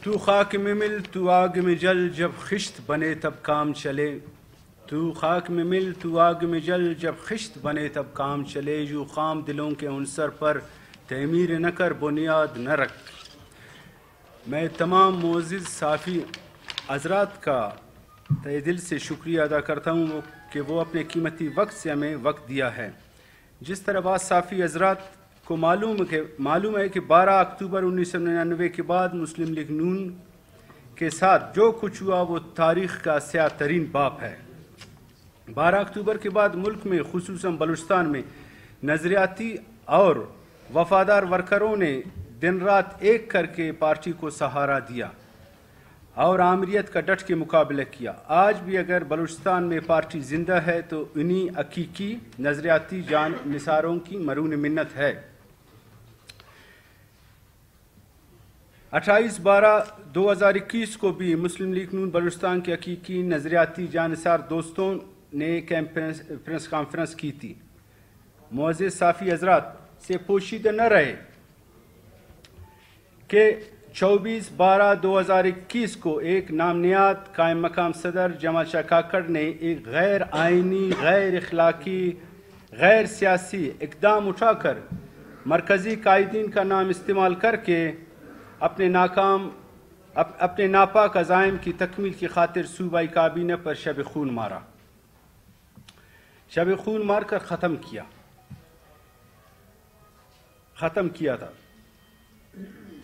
تو خاک میں مل تو آگ میں جل جب خشت بنے تب کام چلے، تو خاک میں مل تو آگ میں جل جب خشت بنے تب کام چلے، یوں خام دلوں کے عنصر پر تعمیر نہ کر بنیاد نہ رکھ۔ میں تمام معزز صافی حضرات کا تہ دل سے شکریہ ادا کرتا ہوں کہ وہ اپنے قیمتی وقت سے ہمیں وقت دیا ہے۔ جس طرح بعض صافی حضرات کو معلوم ہے کہ 12 اکتوبر 1999 کے بعد مسلم لیگ نون کے ساتھ جو کچھ ہوا وہ تاریخ کا سیاہ ترین باب ہے۔ 12 اکتوبر کے بعد ملک میں خصوصاً بلوچستان میں نظریاتی اور وفادار ورکروں نے دن رات ایک کر کے پارٹی کو سہارا دیا اور آمریت کا ڈٹ کے مقابلہ کیا۔ آج بھی اگر بلوچستان میں پارٹی زندہ ہے تو انہی حقیقی نظریاتی جان نثاروں کی مرہون منت ہے۔ 28/12/2021 کو بھی مسلم لیگ نون بلوچستان کے حقیقی نظریاتی جانثار دوستوں نے پریس کانفرنس کی تھی۔ معزز صافی حضرات سے پوشیدہ نہ رہے کہ 24/12/2021 کو ایک نامنیاد قائم مقام صدر جمال شاہ کاکڑ نے ایک غیر آئینی، غیر اخلاقی، غیر سیاسی اقدام اٹھا کر مرکزی قائدین کا نام استعمال کر کے اپنے ناپاک عزائم کی تکمیل کی خاطر صوبائی کابینہ پر شب خون مار کر ختم کیا تھا،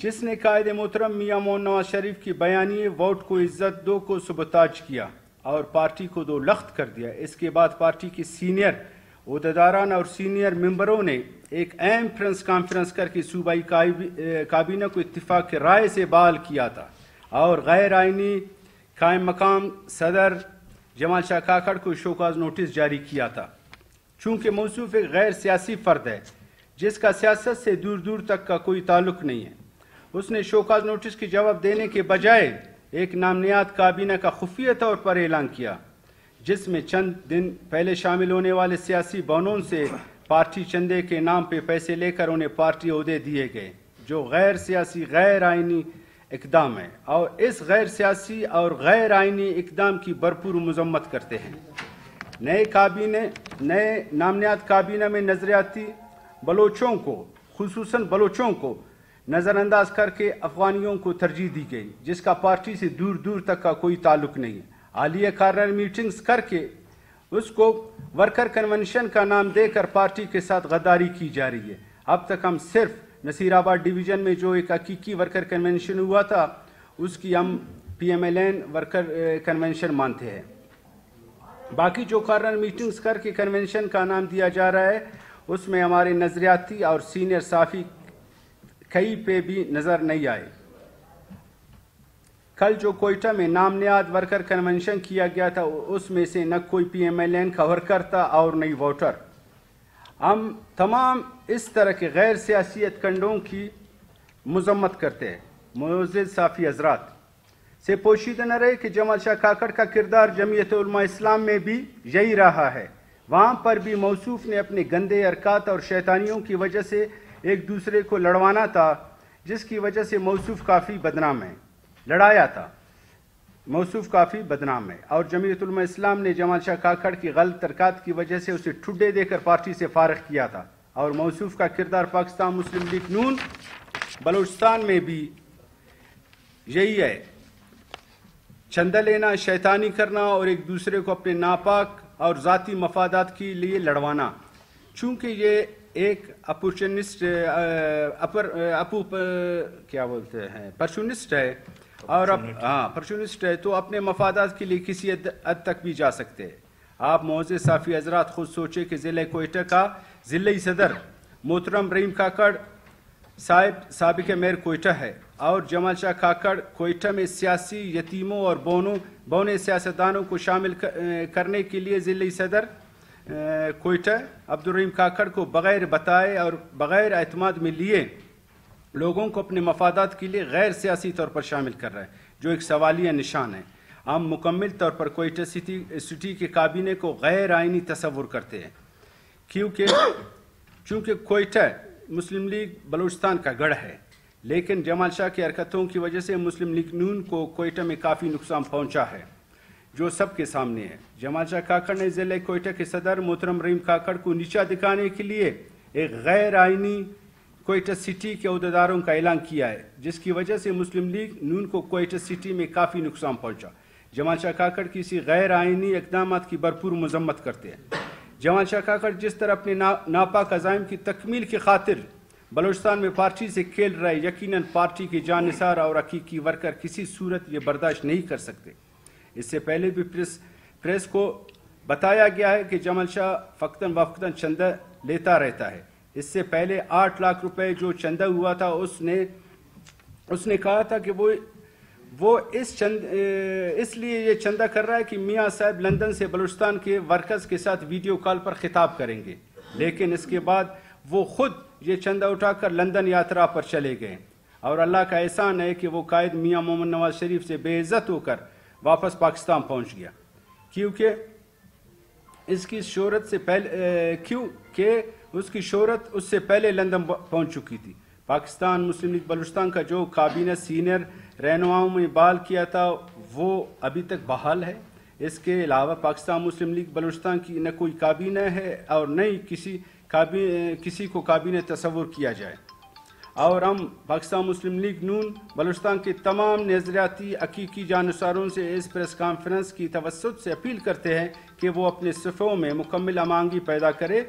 جس نے قائد محترم میاں مولانا نواز شریف کی بیانیے ووٹ کو عزت دو کو سبوتاج کیا اور پارٹی کو دو لخت کر دیا۔ اس کے بعد پارٹی کے سینئر عہدیداران اور سینئر ممبروں نے ایک اہم پریس کانفرنس کر کے صوبائی کابینہ کو اتفاق رائے سے بحال کیا تھا اور غیر آئینی قائم مقام صدر جمال شاہ کاکڑ کو شوکاز نوٹس جاری کیا تھا۔ چونکہ موصوف ایک غیر سیاسی فرد ہے جس کا سیاست سے دور دور تک کا کوئی تعلق نہیں ہے، اس نے شوکاز نوٹس کی جواب دینے کے بجائے ایک نامنیاد کابینہ کا خفیہ طور پر اعلان کیا، جس میں چند دن پہلے شامل ہونے والے سیاسی بانوں سے پارٹی چندے کے نام پہ پیسے لے کر انہیں پارٹی عہدے دیے گئے، جو غیر سیاسی غیر آئینی اقدام ہے اور اس غیر سیاسی اور غیر آئینی اقدام کی بھرپور مذمت کرتے ہیں۔ نئے نامنیاد کابینہ میں نظریاتی بلوچوں کو، خصوصاً بلوچوں کو نظر انداز کر کے افغانیوں کو ترجیح دی گئی، جس کا پارٹی سے دور دور تک کا کوئی تعلق نہیں ہے۔ حالیہ کارنر میٹنگز کر کے اس کو ورکر کنونشن کا نام دے کر پارٹی کے ساتھ غداری کی جا رہی ہے۔ اب تک ہم صرف نصیر آباد ڈویژن میں جو ایک حقیقی ورکر کنونشن ہوا تھا اس کی ہم PMLN ورکر کنونشن مانتے ہیں۔ باقی جو کارنر میٹنگز کر کے کنونشن کا نام دیا جا رہا ہے اس میں ہمارے نظریاتی اور سینئر صافی کئی پہ بھی نظر نہیں آئے۔ کل جو کوئٹہ میں نامنیاد ورکر کنونشن کیا گیا تھا اس میں سے نہ کوئی PMLN کا ورکر تھا اور نہ ووٹر۔ ہم تمام اس طرح کے غیر سیاسیت کنڈوں کی مذمت کرتے ہیں۔ معزز صافی حضرات سے پوشیدہ نہ رہے کہ جمال شاہ کاکڑ کا کردار جمعیت علماء اسلام میں بھی یہی رہا ہے۔ وہاں پر بھی موصوف نے اپنے گندے حرکات اور شیطانیوں کی وجہ سے ایک دوسرے کو لڑوانا تھا، جس کی وجہ سے موصوف کافی بدنام ہے، لڑایا تھا، موصوف کافی بدنام ہے، اور جمعیت علماء اسلام نے جمال شاہ کاکڑ کی غلط حرکات کی وجہ سے اسے ٹھڈے دے کر پارٹی سے فارغ کیا تھا، اور موصوف کا کردار پاکستان مسلم لیگ نون بلوچستان میں بھی یہی ہے، چندہ لینا، شیطانی کرنا اور ایک دوسرے کو اپنے ناپاک اور ذاتی مفادات کے لیے لڑوانا۔ چونکہ یہ ایک پرچونسٹ ہے اور پرچونسٹ ہے تو اپنے مفادات کے لیے کسی حد تک بھی جا سکتے ہیں۔ آپ معزز صافی حضرات خود سوچے کہ ضلع کوئٹہ کا ضلعی صدر محترم رحیم کاکڑ صاحب سابق میئر کوئٹہ ہے اور جمال شاہ کاکڑ کوئٹہ میں سیاسی یتیموں اور بونے سیاستدانوں کو شامل کرنے کے لیے ضلعی صدر کوئٹہ عبدالرحیم کاکڑ کو بغیر بتائے اور بغیر اعتماد میں لیے لوگوں کو اپنے مفادات کے لیے غیر سیاسی طور پر شامل کر رہا ہے، جو ایک سوالیہ نشان ہے۔ ہم مکمل طور پر کوئٹہ سٹی کے کابینے کو غیر آئینی تصور کرتے ہیں، چونکہ کوئٹہ مسلم لیگ بلوچستان کا گڑھ ہے۔ لیکن جمال شاہ کی حرکتوں کی وجہ سے مسلم لیگ نون کو کوئٹہ میں کافی نقصان پہنچا ہے جو سب کے سامنے ہے۔ جمال شاہ کاکڑ نے ضلع کوئٹہ کے صدر محترم رحیم کاکڑ کو نیچا دکھانے کے لیے ایک غیر آئینی کوئٹہ سٹی کے عہدیداروں کا اعلان کیا ہے، جس کی وجہ سے مسلم لیگ نون کو کوئٹہ سٹی میں کافی نقصان پہنچا۔ جمال شاہ کاکڑ کسی غیر آئینی اقدامات کی بھرپور مذمت کرتے ہیں۔ جمال شاہ کاکڑ جس طرح اپنے ناپاک عزائم کی تکمیل کی خاطر بلوچستان میں پارٹی سے کھیل رہے، یقیناً پارٹی کے جانثار اور حقیقی ورکر کسی صورت یہ برداشت نہیں کر سکتے۔ اس سے پہلے بھی پریس کو بتایا گیا ہے کہ جمال شاہ فقتاً فوقتاً چندہ لیتا رہتا ہے۔ اس سے پہلے 8 لاکھ روپے جو چندہ ہوا تھا اس نے کہا تھا کہ وہ اس لیے یہ چندہ کر رہا ہے کہ میاں صاحب لندن سے بلوچستان کے ورکرز کے ساتھ ویڈیو کال پر خطاب کریں گے، لیکن اس کے بعد وہ خود یہ چندہ اٹھا کر لندن یاترا پر چلے گئے، اور اللہ کا احسان ہے کہ وہ قائد میاں محمد نواز شریف سے بے عزت ہو کر واپس پاکستان پہنچ گیا، کیونکہ اس کی شہرت اس سے پہلے لندن پہنچ چکی تھی۔ پاکستان مسلم لیگ بلوچستان کا جو کابینہ سینئر رہنماؤں میں بحال کیا تھا وہ ابھی تک بحال ہے۔ اس کے علاوہ پاکستان مسلم لیگ بلوچستان کی نہ کوئی کابینہ ہے اور نہ ہی کسی کو کابینہ تصور کیا جائے، اور ہم پاکستان مسلم لیگ نون بلوچستان کے تمام نظریاتی حقیقی جانشاروں سے اس پریس کانفرنس کی توسط سے اپیل کرتے ہیں کہ وہ اپنے صفوں میں مکمل ہم آہنگی پیدا کرے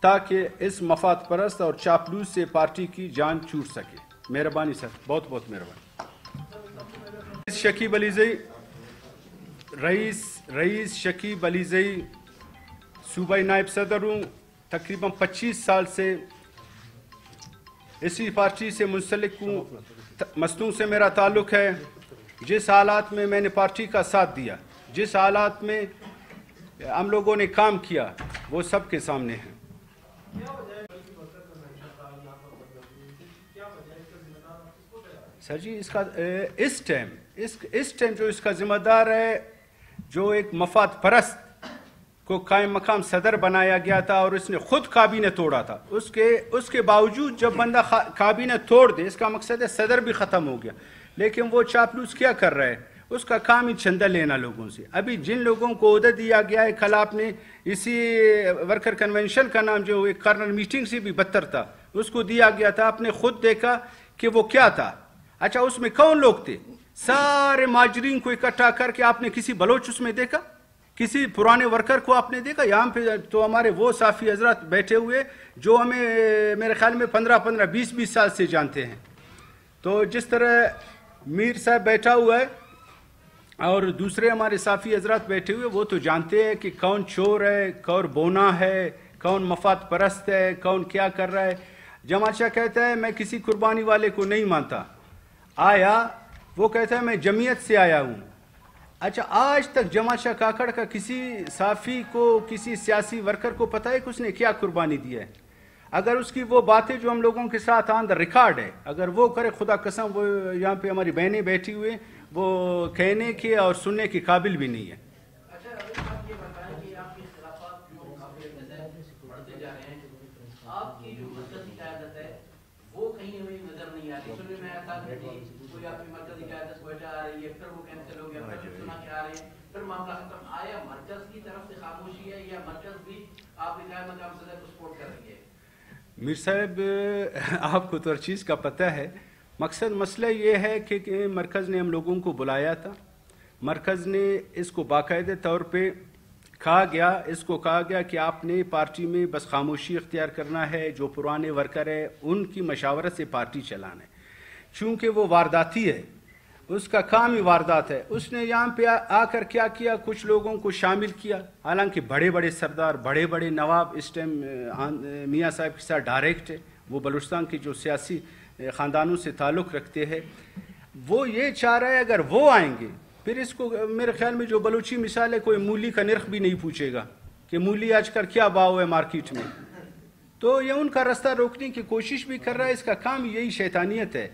تاکہ اس مفاد پرست اور چاپلوس سے پارٹی کی جان چھوٹ سکے۔ مہربانی سر، بہت بہت مہربانی۔ شکیب علیزئی، رئیس شکیب علیزئی صوبائی نائب صدر ہوں۔ تقریباً 25 سال سے اسی پارٹی سے منسلک ہوں۔ مستوں سے میرا تعلق ہے۔ جس حالات میں نے پارٹی کا ساتھ دیا، جس حالات میں ہم لوگوں نے کام کیا، وہ سب کے سامنے ہے۔ سر جی، اس ٹائم جو اس کا ذمہ دار ہے، جو ایک مفاد پرست کو قائم مقام صدر بنایا گیا تھا اور اس نے خود کابینہ توڑا تھا، اس کے باوجود جب بندہ کابینہ توڑ دے، اس کا مقصد ہے صدر بھی ختم ہو گیا، لیکن وہ چاپلوس کیا کر رہا ہے؟ اس کا کام ہی چندہ لینا لوگوں سے۔ ابھی جن لوگوں کو عہدہ دیا گیا ہے، کل آپ نے اسی ورکر کنونشن کا نام جو ایک کارنر میٹنگ سے بھی بدتر تھا، اس کو دیا گیا تھا، آپ نے خود دیکھا کہ وہ کیا تھا۔ اچھا، اس میں کون لوگ تھے؟ سارے ماجرین کو اکٹھا کر کے آپ نے کسی بلوچ اس میں دیکھا؟ کسی پرانے ورکر کو آپ نے دیکھا؟ یہاں پہ تو ہمارے وہ صافی حضرات بیٹھے ہوئے جو ہمیں میرے خیال میں 15 20 سال سے جانتے ہیں۔ تو جس طرح میر صاحب بیٹھا ہوا ہے اور دوسرے ہمارے صافی حضرات بیٹھے ہوئے، وہ تو جانتے ہیں کہ کون چور ہے، کون بونا ہے، کون مفاد پرست ہے، کون کیا کر رہا ہے۔ جمال شاہ کہتا ہے میں کسی قربانی والے کو نہیں مانتا، وہ کہتا ہے میں جمعیت سے آیا ہوں۔ اچھا، آج تک جمال شاہ کاکڑ کا کسی صافی کو، کسی سیاسی ورکر کو پتہ ہے کہ اس نے کیا قربانی دی ہے؟ اگر اس کی وہ باتیں جو ہم لوگوں کے ساتھ آن دا ریکارڈ ہے، اگر وہ کرے، خدا قسم وہ یہاں پہ ہماری بہنیں بیٹھی ہوئے، وہ کہنے کے اور سننے کے قابل بھی نہیں ہے۔ میر صاحب، آپ کو تو ہر چیز کا پتہ ہے۔ مسئلہ یہ ہے کہ مرکز نے ہم لوگوں کو بلایا تھا، مرکز نے اس کو باقاعدہ طور پہ کہا گیا کہ آپ نے پارٹی میں بس خاموشی اختیار کرنا ہے، جو پرانے ورکر ہیں ان کی مشاورت سے پارٹی چلانا ہے، چونکہ وہ وارداتی ہے، اس کا کام ہی واردات ہے۔ اس نے یہاں پہ آ کر کیا کیا، کچھ لوگوں کو شامل کیا، حالانکہ بڑے بڑے سردار، بڑے بڑے نواب اس ٹائم میاں صاحب کے ساتھ ڈائریکٹ ہے، وہ بلوچستان کے جو سیاسی خاندانوں سے تعلق رکھتے ہیں۔ وہ یہ چاہ رہا ہے اگر وہ آئیں گے، پھر اس کو میرے خیال میں جو بلوچی مثال ہے، کوئی مولی کا نرخ بھی نہیں پوچھے گا کہ مولی آج کل کیا بھاؤ ہے مارکیٹ میں، تو یہ ان کا رستہ روکنے کی کوشش بھی کر رہا ہے۔ اس کا کام یہی شیطانیت ہے،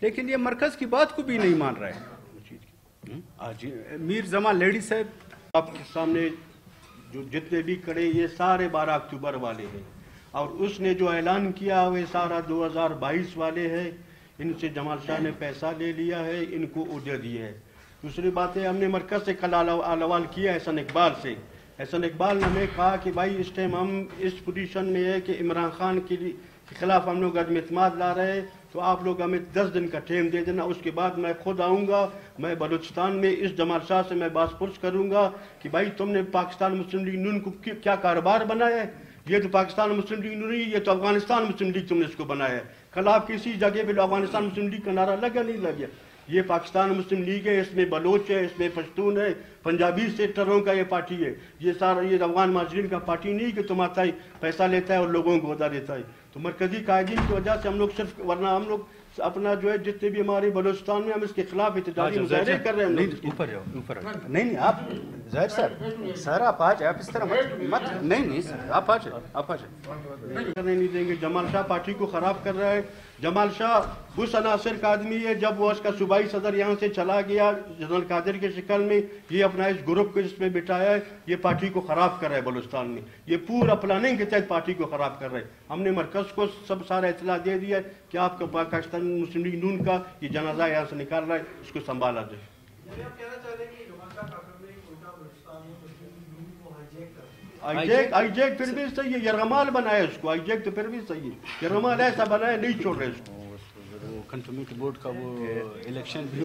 لیکن یہ مرکز کی بات کو بھی نہیں مان رہا ہے۔ میر زمان لیڈی صاحب، آپ کے سامنے جو جتنے بھی کھڑے یہ سارے 12 اکتوبر والے ہیں، اور اس نے جو اعلان کیا وہ سارا 2022 والے ہیں۔ ان سے جمال شاہ نے پیسہ لے لیا ہے, ان کو عہدے دیے ہے. دوسری بات ہے, ہم نے مرکز سے کل احوال کیا احسان اقبال سے. احسان اقبال نے ہمیں کہا کہ بھائی اس ٹائم ہم اس پوزیشن میں ہے کہ عمران خان کے خلاف ہم لوگ عدم اعتماد لا رہے ہیں, تو آپ لوگ ہمیں 10 دن کا ٹائم دے دینا, اس کے بعد میں خود آؤں گا. میں بلوچستان میں اس جمال شاہ سے میں بات پرس کروں گا کہ بھائی تم نے پاکستان مسلم لیگ نون کو کیا کاروبار بنایا ہے. یہ تو پاکستان مسلم لیگ نہیں, یہ تو افغانستان مسلم لیگ تم نے اس کو بنایا ہے. کل آپ کسی جگہ پہ افغانستان مسلم لیگ کا نعرہ لگا نہیں لگیا. یہ پاکستان مسلم لیگ ہے, اس میں بلوچ ہے, اس میں پشتون ہے, پنجابی سیکٹروں کا یہ پارٹی ہے. یہ سارا یہ افغان مہاجرین کا پارٹی نہیں کہ تم آتا ہی پیسہ لیتا ہے اور لوگوں کو عہدہ دیتا ہے. تو مرکزی قائدین کی وجہ سے ہم لوگ صرف, ورنہ ہم لوگ اپنا جو ہے جتنے بھی ہمارے بلوچستان میں ہم اس کے خلاف احتجاجی مظاہرے کر رہے ہیں. نہیں آپ ظاہر سر آپ آ جائیں, آپ اس طرح مت نہیں سر, آپ آ جائیں کرنے نہیں دیں گے. جمال شاہ پارٹی کو خراب کر رہا ہے. جمال شاہ اس عناصر کا آدمی ہے, جب وہ اس کا صوبائی صدر یہاں سے چلا گیا جنرل قادر کے شکل میں, یہ اپنا اس گروپ کو جس میں بٹھایا ہے, یہ پارٹی کو خراب کر رہا ہے بلوچستان میں. یہ پورا پلاننگ کے تحت پارٹی کو خراب کر رہے ہیں. ہم نے مرکز کو سب سارا اطلاع دے دیا ہے کہ آپ کا پاکستان مسلم لیگ نون کا یہ جنازہ یہاں سے نکال رہا ہے, اس کو سنبھالا جائے. آئی جیک پھر بھی صحیح ہے, یرغمال بنایا اس کو. آئی جیک تو پھر بھی صحیح ہے, یرغمال ایسا بنایا نہیں چھوڑ رہے اس کو. کنٹرولمنٹ بورڈ کا وہ الیکشن بھی